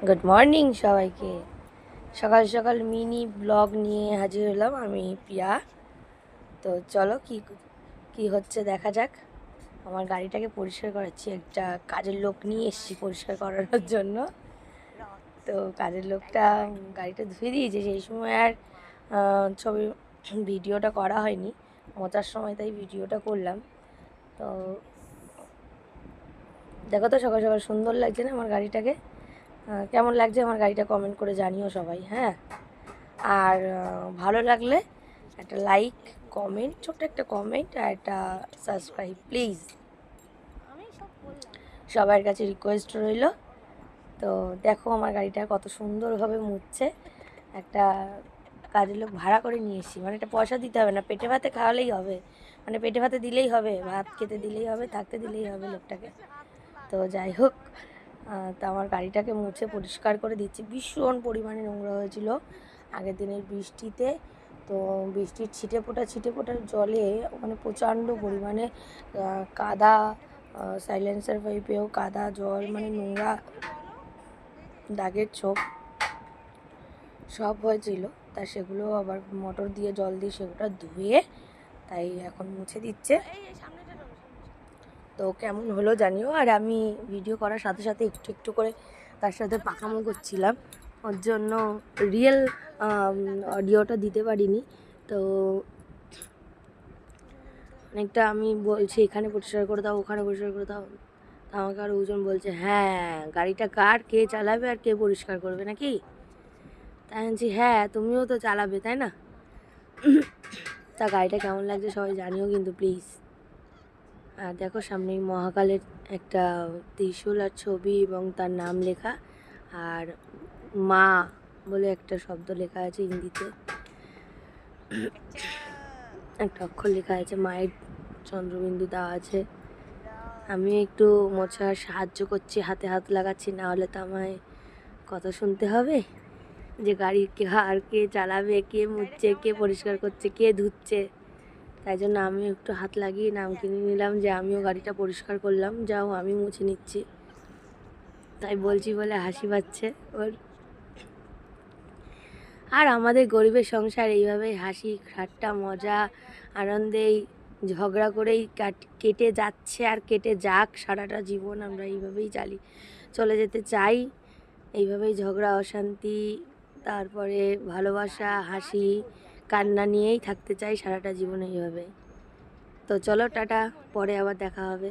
Good morning সবাইকে। সকাল সকাল মিনি ব্লগ নিয়ে হাজির হলাম আমি পিয়া। তো চলো কি কি হচ্ছে দেখা যাক। আমার গাড়িটাকে পরিষ্কার করাচ্ছি, একটা কাজের লোক নিয়ে এসেছি পরিষ্কার করানোর জন্য। তো কাজের লোকটা গাড়িটা ধুয়ে দিয়েছে, সেই সময় আর ছবি ভিডিওটা করা হয়নি, মোচার সময় তাই ভিডিওটা করলাম। তো দেখো তো সকাল সকাল সুন্দর লাগছে না আমার গাড়িটাকে? কেমন লাগছে আমার গাড়িটা কমেন্ট করে জানিও সবাই, হ্যাঁ। আর ভালো লাগলে একটা লাইক, কমেন্ট, ছোট্ট একটা কমেন্ট আর একটা সাবস্ক্রাইব প্লিজ, সবার কাছে রিকোয়েস্ট রইল। তো দেখো আমার গাড়িটা কত সুন্দরভাবে মুছছে। একটা কাজের লোক ভাড়া করে নিয়ে এসেছি, মানে এটা পয়সা দিতে হবে না, পেটে ভাতে খাওয়ালেই হবে, মানে পেটে ভাতে দিলেই হবে, ভাত খেতে দিলেই হবে, থাকতে দিলেই হবে লোকটাকে। তো যাই হোক, তা আমার গাড়িটাকে মুছে পরিষ্কার করে দিচ্ছি। ভীষণ পরিমাণে নোংরা হয়েছিল আগের দিনের বৃষ্টিতে। তো বৃষ্টির ছিটে ফোটার জলে মানে প্রচণ্ড পরিমাণে কাদা, সাইলেন্সার পাইপেও কাদা, জল, মানে নোংরা, দাগের ছোপ সব হয়েছিল। তা সেগুলো আবার মোটর দিয়ে জল দিয়ে সেগুলো ধুয়ে তাই এখন মুছে দিচ্ছে। তো কেমন হলো জানিও। আর আমি ভিডিও করার সাথে সাথে একটু একটু করে তার সাথে পাকামো করছিলাম, ওর জন্য রিয়েল অডিওটা দিতে পারিনি। তো অনেকটা আমি বলছি এখানে পরিষ্কার করে দাও, ওখানে পরিষ্কার করে দাও, তা আমাকে আর ওজন বলছে হ্যাঁ গাড়িটা কার, কে চালাবে আর কে পরিষ্কার করবে নাকি? তাই বলছি হ্যাঁ তুমিও তো চালাবে তাই না? তা গাড়িটা কেমন লাগছে সবাই জানিও কিন্তু প্লিজ। আর দেখো সামনেই মহাকালের একটা ত্রিশূল আর ছবি এবং তার নাম লেখা, আর মা বলে একটা শব্দ লেখা আছে হিন্দিতে, একটা অক্ষর লেখা আছে, মায়ের চন্দ্রবিন্দু দেওয়া আছে। আমি একটু মোছার সাহায্য করছি, হাতে হাত লাগাচ্ছি, না হলে তো আমায় কথা শুনতে হবে যে গাড়ি কে চালাবে, কে মুছছে, কে পরিষ্কার করছে, কে ধুচ্ছে। তাই জন্য আমি একটু হাত লাগিয়ে নাম কিনে নিলাম যে আমিও গাড়িটা পরিষ্কার করলাম, যাও আমি মুছে নিচ্ছি। তাই বলছি বলে হাসি পাচ্ছে ওর। আর আমাদের গরিবের সংসার এইভাবেই হাসি ঠাট্টা মজা আনন্দেই ঝগড়া করেই কেটে যাচ্ছে, আর কেটে যাক সারাটা জীবন। আমরা এইভাবেই চলে যেতে চাই, এইভাবেই ঝগড়া অশান্তি, তারপরে ভালোবাসা হাসি কান্না নিয়েই থাকতে চাই সারাটা জীবন এইভাবে। তো চলো টাটা, পরে আবার দেখা হবে।